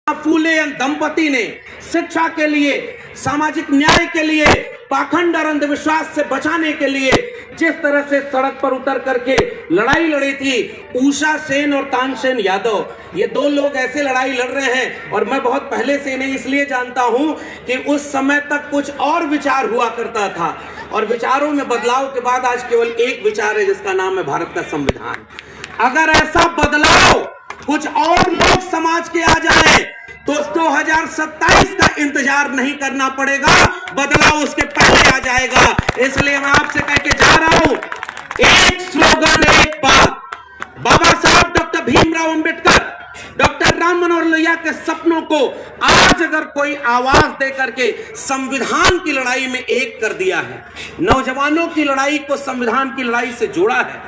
फूले दंपति ने शिक्षा के लिए, सामाजिक न्याय के लिए, पाखंड और अंधविश्वास से बचाने के लिए जिस तरह से सड़क पर उतर करके लड़ाई लड़ी थी, उषा सेन और तानसेन यादव, ये दो लोग ऐसे लड़ाई लड़ रहे हैं। और मैं बहुत पहले से इन्हें इसलिए जानता हूं कि उस समय तक कुछ और विचार हुआ करता था और विचारों में बदलाव के बाद आज केवल एक विचार है जिसका नाम है भारत का संविधान। अगर ऐसा बदलाव कुछ और लोग समाज के आ जाए तो 2027 का इंतजार नहीं करना पड़ेगा, बदलाव उसके पहले आ जाएगा। इसलिए मैं आपसे कह के जा रहा हूं, एक स्लोगन एक बात। बाबा साहब डॉक्टर भीमराव अंबेडकर, डॉक्टर राम मनोहर लोहिया के सपनों को आज अगर कोई आवाज दे करके संविधान की लड़ाई में एक कर दिया है, नौजवानों की लड़ाई को संविधान की लड़ाई से जोड़ा है,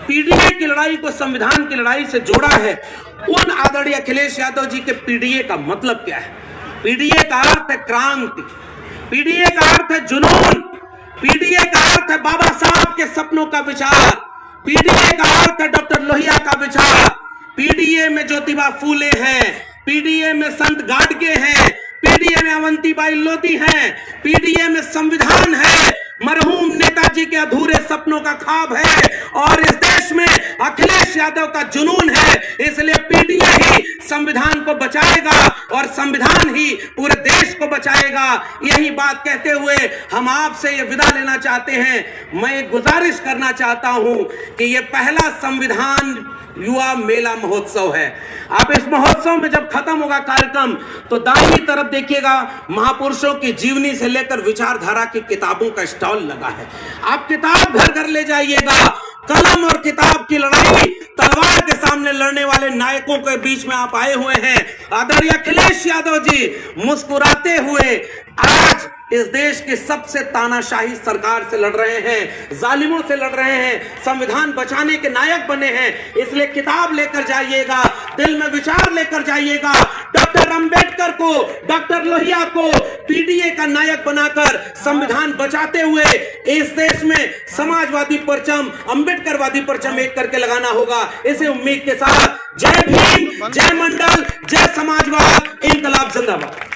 पीडीए की लड़ाई को संविधान की लड़ाई से जोड़ा है, उन आदरणीय अखिलेश यादव जी के पीडीए का मतलब क्या है? पीडीए का अर्थ है क्रांति, पीडीए का अर्थ है जुनून, पीडीए का अर्थ है बाबा साहब के सपनों का विचार, पीडीए का अर्थ है डॉक्टर लोहिया का विचार। पीडीए में ज्योतिबा फूले हैं, पीडीए में संत गाडगे हैं, पीडीए में अवंतीबाई लोधी हैं, पीडीए में संविधान है, मरहूम नेताजी के अधूरे सपनों का ख्वाब है और इस देश में अखिलेश यादव का जुनून है। इसलिए पीडीए ही संविधान को बचाएगा और संविधान ही पूरे देश को बचाएगा। यही बात कहते हुए हम आपसे ये विदा लेना चाहते हैं। मैं एक गुजारिश करना चाहता हूं कि ये पहला संविधान युवा मेला महोत्सव है। आप इस महोत्सव में जब खत्म होगा कार्यक्रम तो दाहिनी तरफ देखिएगा, महापुरुषों की जीवनी से लेकर विचारधारा की किताबों का स्टॉल लगा है। आप किताब घर घर ले जाइएगा। कलम और किताब की लड़ाई, तलवार के सामने लड़ने वाले नायकों के बीच में आप आए हुए हैं। आदरणीय अखिलेश यादव जी मुस्कुराते हुए आज इस देश की सबसे तानाशाही सरकार से लड़ रहे हैं, जालिमों से लड़ रहे हैं, संविधान बचाने के नायक बने हैं। इसलिए किताब लेकर जाइएगा, दिल में विचार लेकर जाइएगा। डॉक्टर अंबेडकर को, डॉक्टर लोहिया को पीडीए का नायक बनाकर संविधान बचाते हुए इस देश में समाजवादी परचम, अंबेडकरवादी परचम एक करके लगाना होगा। इसी उम्मीद के साथ जय भीम, जय मंडल, जय समाजवाद, इंकलाब जिंदाबाद।